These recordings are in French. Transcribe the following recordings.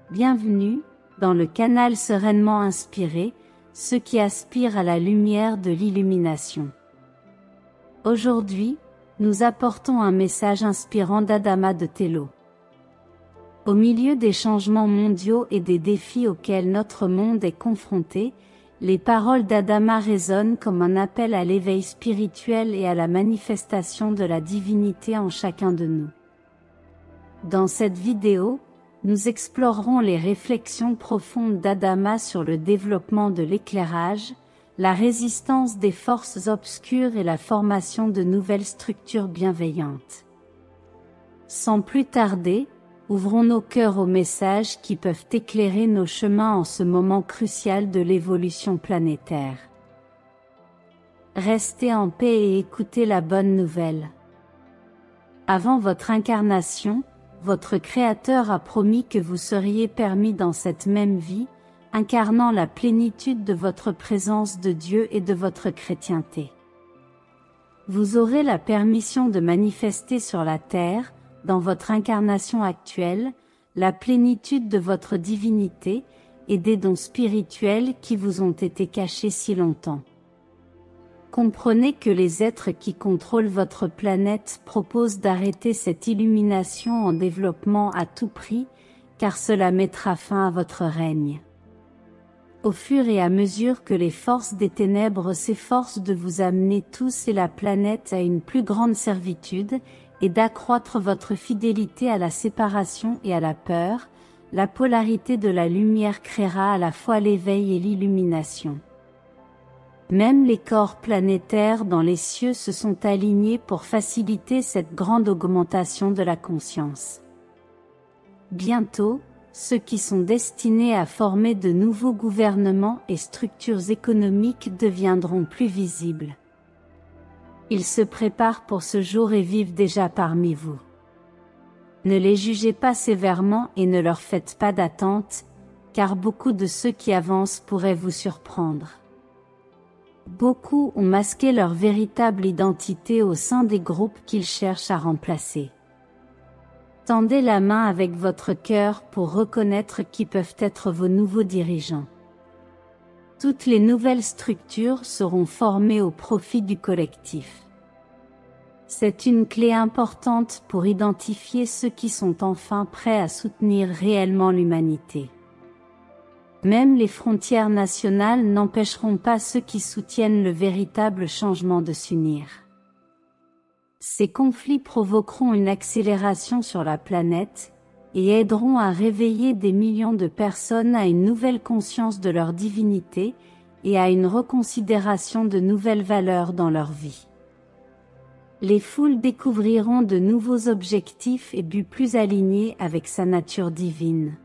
Bienvenue, dans le canal Sereinement Inspiré, ceux qui aspirent à la lumière de l'illumination. Aujourd'hui, nous apportons un message inspirant d'Adama de Tello. Au milieu des changements mondiaux et des défis auxquels notre monde est confronté, les paroles d'Adama résonnent comme un appel à l'éveil spirituel et à la manifestation de la divinité en chacun de nous. Dans cette vidéo, nous explorerons les réflexions profondes d'Adama sur le développement de l'éclairage, la résistance des forces obscures et la formation de nouvelles structures bienveillantes. Sans plus tarder, ouvrons nos cœurs aux messages qui peuvent éclairer nos chemins en ce moment crucial de l'évolution planétaire. Restez en paix et écoutez la bonne nouvelle. Avant votre incarnation, votre Créateur a promis que vous seriez permis dans cette même vie, incarnant la plénitude de votre présence de Dieu et de votre chrétienté. Vous aurez la permission de manifester sur la terre, dans votre incarnation actuelle, la plénitude de votre divinité et des dons spirituels qui vous ont été cachés si longtemps. Comprenez que les êtres qui contrôlent votre planète proposent d'arrêter cette illumination en développement à tout prix, car cela mettra fin à votre règne. Au fur et à mesure que les forces des ténèbres s'efforcent de vous amener tous et la planète à une plus grande servitude, et d'accroître votre fidélité à la séparation et à la peur, la polarité de la lumière créera à la fois l'éveil et l'illumination. Même les corps planétaires dans les cieux se sont alignés pour faciliter cette grande augmentation de la conscience. Bientôt, ceux qui sont destinés à former de nouveaux gouvernements et structures économiques deviendront plus visibles. Ils se préparent pour ce jour et vivent déjà parmi vous. Ne les jugez pas sévèrement et ne leur faites pas d'attente, car beaucoup de ceux qui avancent pourraient vous surprendre. Beaucoup ont masqué leur véritable identité au sein des groupes qu'ils cherchent à remplacer. Tendez la main avec votre cœur pour reconnaître qui peuvent être vos nouveaux dirigeants. Toutes les nouvelles structures seront formées au profit du collectif. C'est une clé importante pour identifier ceux qui sont enfin prêts à soutenir réellement l'humanité. Même les frontières nationales n'empêcheront pas ceux qui soutiennent le véritable changement de s'unir. Ces conflits provoqueront une accélération sur la planète, et aideront à réveiller des millions de personnes à une nouvelle conscience de leur divinité, et à une reconsidération de nouvelles valeurs dans leur vie. Les foules découvriront de nouveaux objectifs et buts plus alignés avec sa nature divine.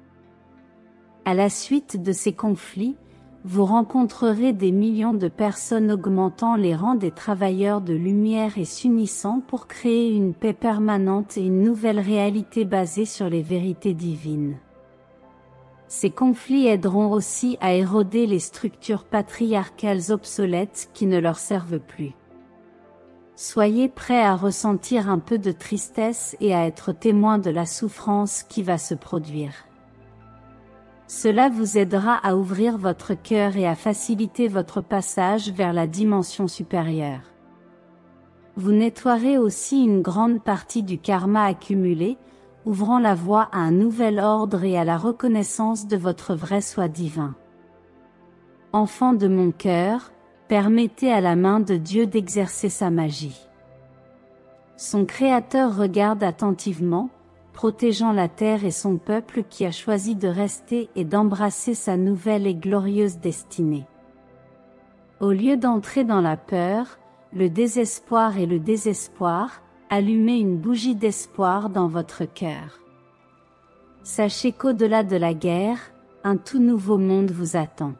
À la suite de ces conflits, vous rencontrerez des millions de personnes augmentant les rangs des travailleurs de lumière et s'unissant pour créer une paix permanente et une nouvelle réalité basée sur les vérités divines. Ces conflits aideront aussi à éroder les structures patriarcales obsolètes qui ne leur servent plus. Soyez prêts à ressentir un peu de tristesse et à être témoins de la souffrance qui va se produire. Cela vous aidera à ouvrir votre cœur et à faciliter votre passage vers la dimension supérieure. Vous nettoierez aussi une grande partie du karma accumulé, ouvrant la voie à un nouvel ordre et à la reconnaissance de votre vrai soi divin. Enfants de mon cœur, permettez à la main de Dieu d'exercer sa magie. Son Créateur regarde attentivement, protégeant la terre et son peuple qui a choisi de rester et d'embrasser sa nouvelle et glorieuse destinée. Au lieu d'entrer dans la peur, le désespoir et le désespoir, allumez une bougie d'espoir dans votre cœur. Sachez qu'au-delà de la guerre, un tout nouveau monde vous attend.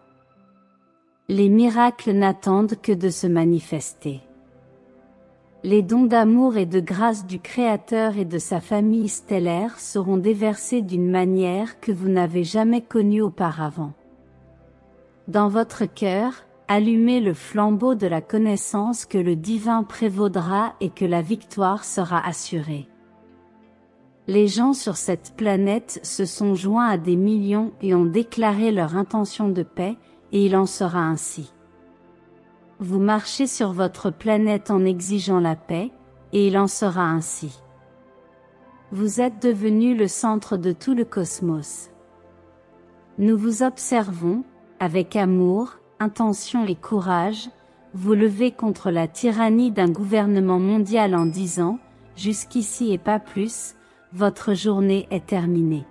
Les miracles n'attendent que de se manifester. Les dons d'amour et de grâce du Créateur et de sa famille stellaire seront déversés d'une manière que vous n'avez jamais connue auparavant. Dans votre cœur, allumez le flambeau de la connaissance que le divin prévaudra et que la victoire sera assurée. Les gens sur cette planète se sont joints à des millions et ont déclaré leur intention de paix, et il en sera ainsi. Vous marchez sur votre planète en exigeant la paix, et il en sera ainsi. Vous êtes devenu le centre de tout le cosmos. Nous vous observons, avec amour, intention et courage, vous lever contre la tyrannie d'un gouvernement mondial en disant, jusqu'ici et pas plus, votre journée est terminée.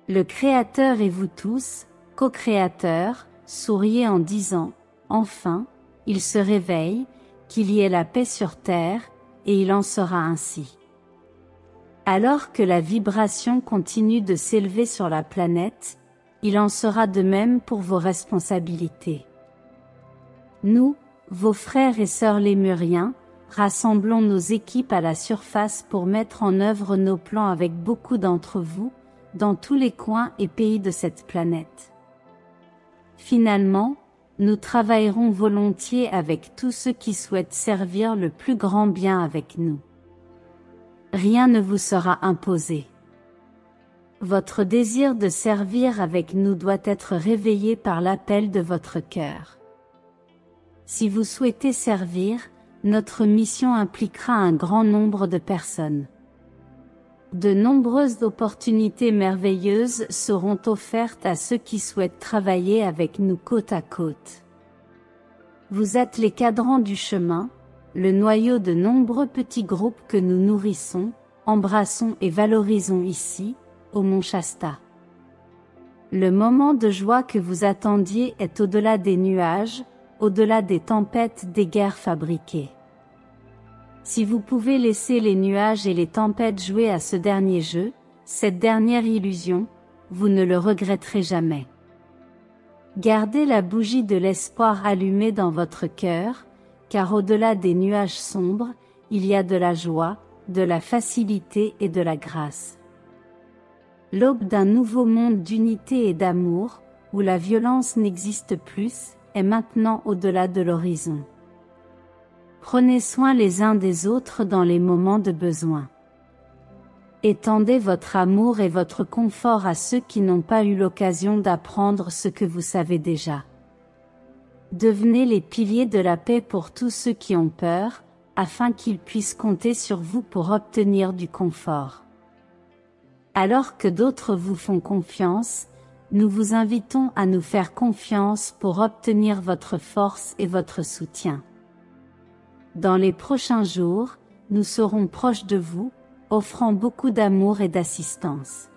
Le Créateur et vous tous, co-créateurs, souriez en disant, enfin, il se réveille, qu'il y ait la paix sur terre, et il en sera ainsi. Alors que la vibration continue de s'élever sur la planète, il en sera de même pour vos responsabilités. Nous, vos frères et sœurs lémuriens, rassemblons nos équipes à la surface pour mettre en œuvre nos plans avec beaucoup d'entre vous, dans tous les coins et pays de cette planète. Finalement, nous travaillerons volontiers avec tous ceux qui souhaitent servir le plus grand bien avec nous. Rien ne vous sera imposé. Votre désir de servir avec nous doit être réveillé par l'appel de votre cœur. Si vous souhaitez servir, notre mission impliquera un grand nombre de personnes. De nombreuses opportunités merveilleuses seront offertes à ceux qui souhaitent travailler avec nous côte à côte. Vous êtes les cadrans du chemin, le noyau de nombreux petits groupes que nous nourrissons, embrassons et valorisons ici, au Mont Shasta. Le moment de joie que vous attendiez est au-delà des nuages, au-delà des tempêtes des guerres fabriquées. Si vous pouvez laisser les nuages et les tempêtes jouer à ce dernier jeu, cette dernière illusion, vous ne le regretterez jamais. Gardez la bougie de l'espoir allumée dans votre cœur, car au-delà des nuages sombres, il y a de la joie, de la facilité et de la grâce. L'aube d'un nouveau monde d'unité et d'amour, où la violence n'existe plus, est maintenant au-delà de l'horizon. Prenez soin les uns des autres dans les moments de besoin. Étendez votre amour et votre confort à ceux qui n'ont pas eu l'occasion d'apprendre ce que vous savez déjà. Devenez les piliers de la paix pour tous ceux qui ont peur, afin qu'ils puissent compter sur vous pour obtenir du confort. Alors que d'autres vous font confiance, nous vous invitons à nous faire confiance pour obtenir votre force et votre soutien. Dans les prochains jours, nous serons proches de vous, offrant beaucoup d'amour et d'assistance.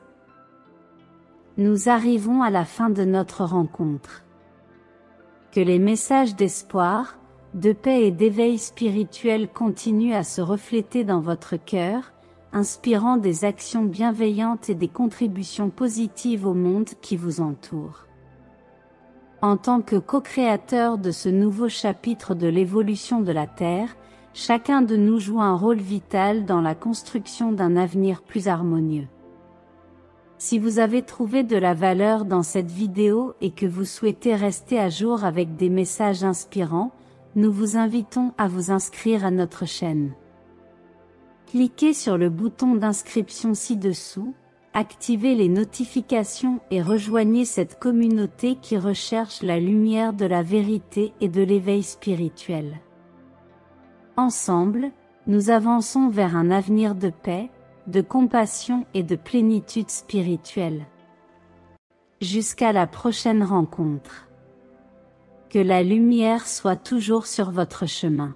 Nous arrivons à la fin de notre rencontre. Que les messages d'espoir, de paix et d'éveil spirituel continuent à se refléter dans votre cœur, inspirant des actions bienveillantes et des contributions positives au monde qui vous entoure. En tant que co-créateur de ce nouveau chapitre de l'évolution de la Terre, chacun de nous joue un rôle vital dans la construction d'un avenir plus harmonieux. Si vous avez trouvé de la valeur dans cette vidéo et que vous souhaitez rester à jour avec des messages inspirants, nous vous invitons à vous inscrire à notre chaîne. Cliquez sur le bouton d'inscription ci-dessous, activez les notifications et rejoignez cette communauté qui recherche la lumière de la vérité et de l'éveil spirituel. Ensemble, nous avançons vers un avenir de paix, de compassion et de plénitude spirituelle. Jusqu'à la prochaine rencontre. Que la lumière soit toujours sur votre chemin.